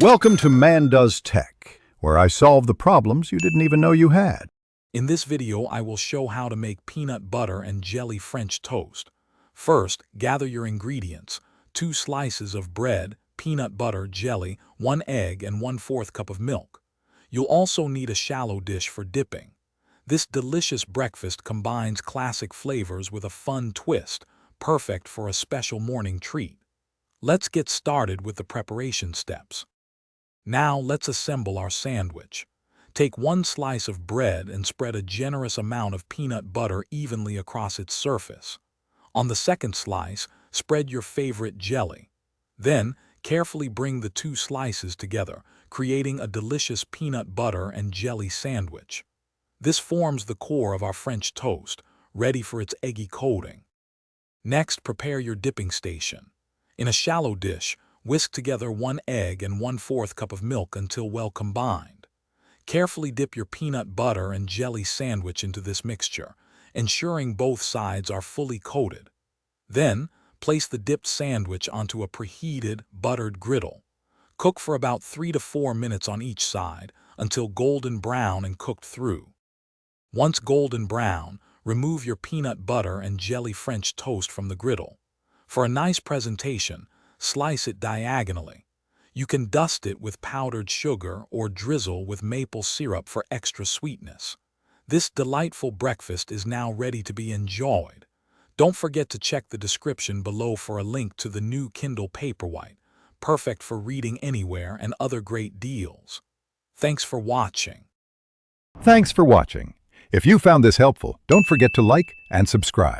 Welcome to Man Does Tech, where I solve the problems you didn't even know you had. In this video, I will show how to make peanut butter and jelly French toast. First, gather your ingredients: 2 slices of bread, peanut butter, jelly, 1 egg, and 1/4 cup of milk. You'll also need a shallow dish for dipping. This delicious breakfast combines classic flavors with a fun twist, perfect for a special morning treat. Let's get started with the preparation steps. Now let's assemble our sandwich. Take 1 slice of bread and spread a generous amount of peanut butter evenly across its surface. On the second slice, spread your favorite jelly. Then, carefully bring the 2 slices together, creating a delicious peanut butter and jelly sandwich. This forms the core of our French toast, ready for its eggy coating. Next, prepare your dipping station. In a shallow dish, whisk together 1 egg and 1/4 cup of milk until well combined. Carefully dip your peanut butter and jelly sandwich into this mixture, ensuring both sides are fully coated. Then, place the dipped sandwich onto a preheated, buttered griddle. Cook for about 3 to 4 minutes on each side until golden brown and cooked through. Once golden brown, remove your peanut butter and jelly French toast from the griddle. For a nice presentation, slice it diagonally. You can dust it with powdered sugar or drizzle with maple syrup for extra sweetness. This delightful breakfast is now ready to be enjoyed. Don't forget to check the description below for a link to the new Kindle Paperwhite, perfect for reading anywhere, and other great deals. Thanks for watching. Thanks for watching. If you found this helpful, don't forget to like and subscribe.